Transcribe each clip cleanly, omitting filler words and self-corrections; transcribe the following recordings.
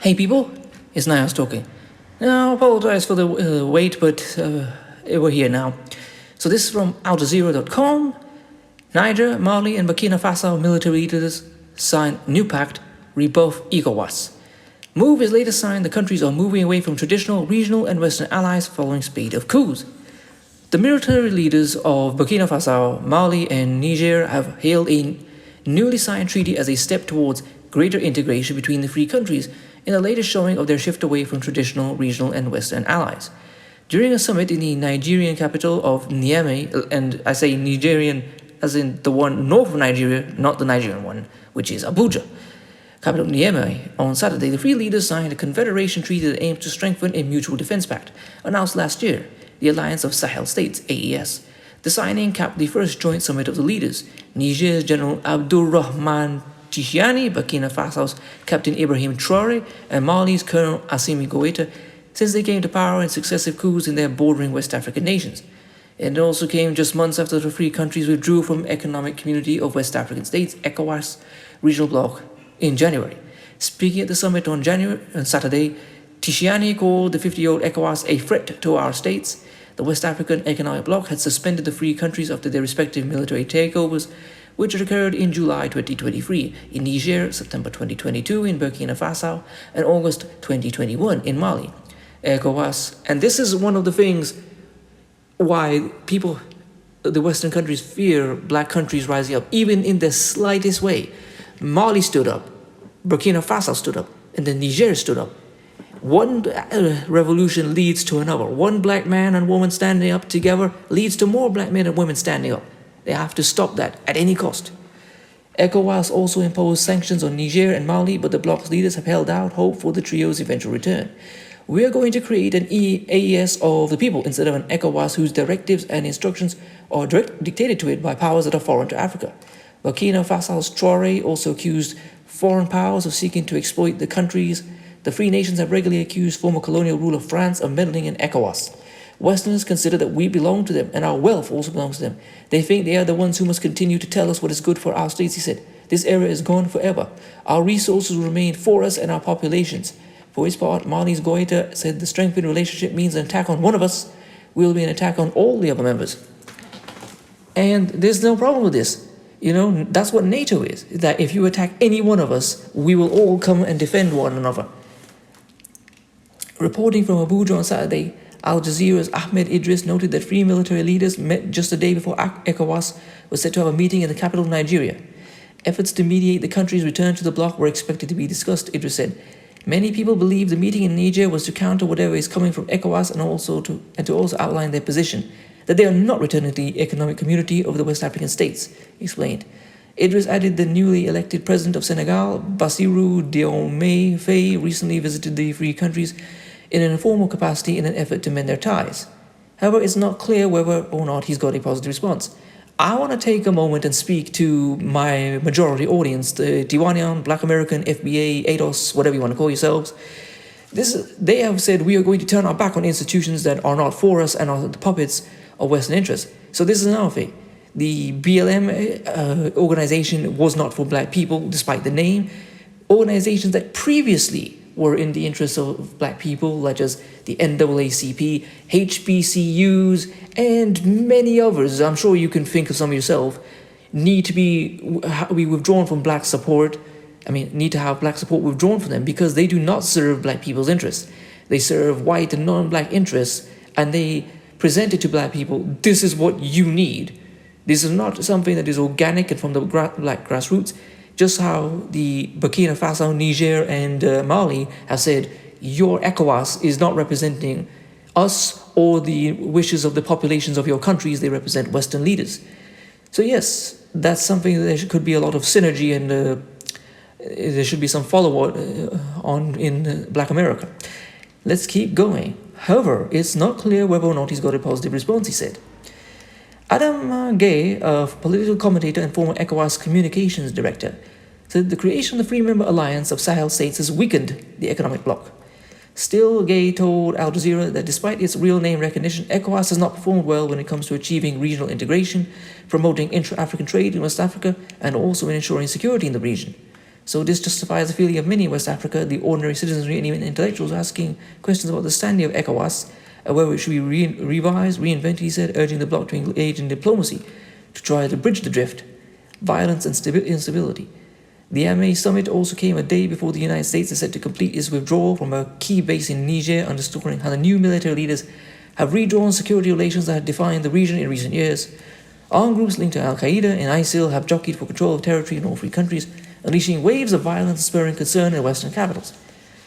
Hey people, it's Niles talking. Now, I apologize for the wait, but we're here now. So this is from AlJazeera.com. Niger, Mali, and Burkina Faso military leaders sign new pact, rebuff ECOWAS. Move is later signed. The countries are moving away from traditional, regional, and Western allies following spate of coups. The military leaders of Burkina Faso, Mali, and Niger have hailed a newly signed treaty as a step towards greater integration between the three countries in the latest showing of their shift away from traditional, regional, and Western allies. During a summit in the Nigerian capital of Niamey, and I say Nigerian as in the one north of Nigeria, not the Nigerian one, which is Abuja, capital Niamey, on Saturday, the three leaders signed a Confederation treaty that aims to strengthen a mutual defense pact, announced last year, the Alliance of Sahel States, AES. The signing capped the first joint summit of the leaders. Niger's General Abdurrahman Tichiani, Burkina Faso's Captain Ibrahim Traore, and Mali's Colonel Assimi Goïta, since they came to power in successive coups in their bordering West African nations. It also came just months after the three countries withdrew from Economic Community of West African States, ECOWAS, regional bloc, in January. Speaking at the summit on Saturday, Tichiani called the 50-year-old ECOWAS a threat to our states. The West African Economic Bloc had suspended the three countries after their respective military takeovers, which had occurred in July 2023 in Niger, September 2022 in Burkina Faso, and August 2021 in Mali. ECOWAS, and this is one of the things why people, the Western countries, fear black countries rising up, even in the slightest way. Mali stood up, Burkina Faso stood up, and then Niger stood up. One revolution leads to another. One black man and woman standing up together leads to more black men and women standing up. They have to stop that at any cost. ECOWAS also imposed sanctions on Niger and Mali, but the bloc's leaders have held out hope for the trio's eventual return. We are going to create an AES of the people instead of an ECOWAS whose directives and instructions are dictated to it by powers that are foreign to Africa. Burkina Faso's Traore also accused foreign powers of seeking to exploit the countries. The three nations have regularly accused former colonial rule of France of meddling in ECOWAS. Westerners consider that we belong to them, and our wealth also belongs to them. They think they are the ones who must continue to tell us what is good for our states, he said. This era is gone forever. Our resources will remain for us and our populations. For his part, Mali's Goïta said the strengthened relationship means an attack on one of us will be an attack on all the other members. And there's no problem with this. You know, that's what NATO is, that if you attack any one of us, we will all come and defend one another. Reporting from Abuja on Saturday, Al Jazeera's Ahmed Idris noted that three military leaders met just a day before ECOWAS was set to have a meeting in the capital of Nigeria. Efforts to mediate the country's return to the bloc were expected to be discussed, Idris said. Many people believe the meeting in Niger was to counter whatever is coming from ECOWAS and to also outline their position, that they are not returning to the economic community of the West African states, he explained. Idris added the newly elected president of Senegal, Bassirou Diomaye Faye, recently visited the three countries in an informal capacity in an effort to mend their ties. However, it's not clear whether or not he's got a positive response. I want to take a moment and speak to my majority audience, the Diwanyan, Black American, FBA, ADOS, whatever you want to call yourselves. They have said we are going to turn our back on institutions that are not for us and are the puppets of Western interests. So this is another thing. The BLM organization was not for black people, despite the name. Organizations that previously were in the interests of black people, such as the NAACP, HBCUs, and many others, I'm sure you can think of some yourself, need to be withdrawn from black support. Need to have black support withdrawn from them because they do not serve black people's interests. They serve white and non-black interests, and they present it to black people, this is what you need. This is not something that is organic and from the black grassroots. Just how the Burkina Faso, Niger, and Mali have said, your ECOWAS is not representing us or the wishes of the populations of your countries, they represent Western leaders. So yes, that's something that there could be a lot of synergy and there should be some follow-up on in Black America. Let's keep going. However, it's not clear whether or not he's got a positive response, he said. Adam Gay, a political commentator and former ECOWAS communications director, said the creation of the three-member alliance of Sahel states has weakened the economic bloc. Still, Gay told Al Jazeera that despite its real name recognition, ECOWAS has not performed well when it comes to achieving regional integration, promoting intra-African trade in West Africa, and also in ensuring security in the region. So this justifies the feeling of many in West Africa, the ordinary citizenry and even intellectuals asking questions about the standing of ECOWAS, whether it should be revised, reinvented, he said, urging the bloc to engage in diplomacy to try to bridge the drift, violence and instability. The MA summit also came a day before the United States is set to complete its withdrawal from a key base in Niger, underscoring how the new military leaders have redrawn security relations that had defined the region in recent years. Armed groups linked to Al-Qaeda and ISIL have jockeyed for control of territory in all three countries, unleashing waves of violence and spurring concern in Western capitals.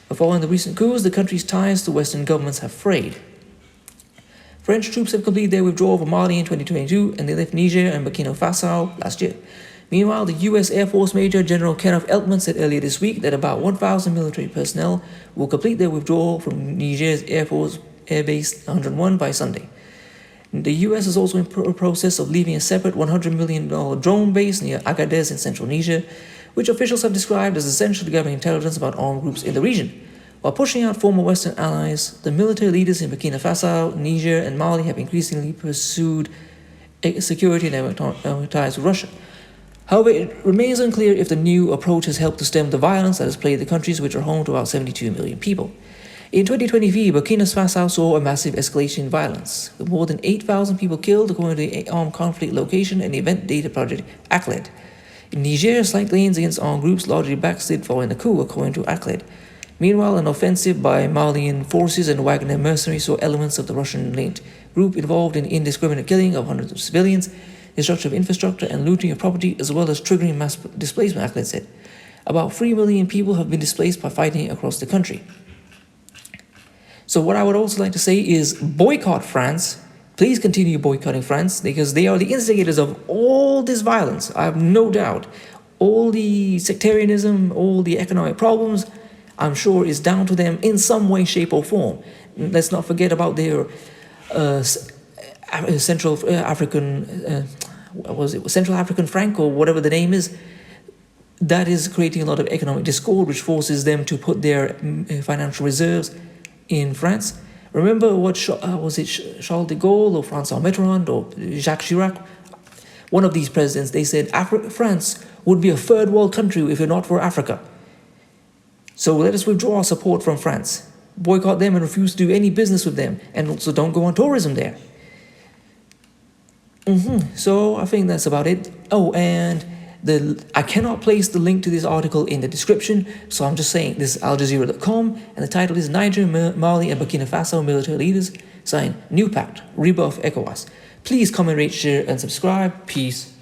But following the recent coups, the country's ties to Western governments have frayed. French troops have completed their withdrawal from Mali in 2022, and they left Niger and Burkina Faso last year. Meanwhile, the U.S. Air Force Major General Kenneth Eltman said earlier this week that about 1,000 military personnel will complete their withdrawal from Niger's Air Force Air Base 101 by Sunday. The U.S. is also in the process of leaving a separate $100 million drone base near Agadez in central Niger, which officials have described as essential to gathering intelligence about armed groups in the region. While pushing out former Western allies, the military leaders in Burkina Faso, Niger, and Mali have increasingly pursued security and ties with Russia. However, it remains unclear if the new approach has helped to stem the violence that has plagued the countries, which are home to about 72 million people. In 2023, Burkina Faso saw a massive escalation in violence, with more than 8,000 people killed, according to the Armed Conflict Location and Event Data Project ACLED. In Niger, slight gains against armed groups largely backslid following the coup, according to ACLED. Meanwhile, an offensive by Malian forces and Wagner mercenaries saw elements of the Russian-linked group involved in indiscriminate killing of hundreds of civilians, destruction of infrastructure, and looting of property, as well as triggering mass displacement, ACLED said. About 3 million people have been displaced by fighting across the country. So what I would also like to say is boycott France. Please continue boycotting France, because they are the instigators of all this violence. I have no doubt. All the sectarianism, all the economic problems, I'm sure is down to them in some way, shape, or form. Let's not forget about their Central African franc, or whatever the name is. That is creating a lot of economic discord, which forces them to put their financial reserves in France. Remember what was it Charles de Gaulle or François Mitterrand or Jacques Chirac? One of these presidents, they said France would be a third world country if it not for Africa. So let us withdraw our support from France, boycott them and refuse to do any business with them, and also don't go on tourism there. So I think that's about it. Oh, and I cannot place the link to this article in the description, so I'm just saying this is AlJazeera.com, and the title is Niger, Mali, and Burkina Faso military leaders sign new pact, rebuff ECOWAS. Please comment, rate, share, and subscribe. Peace.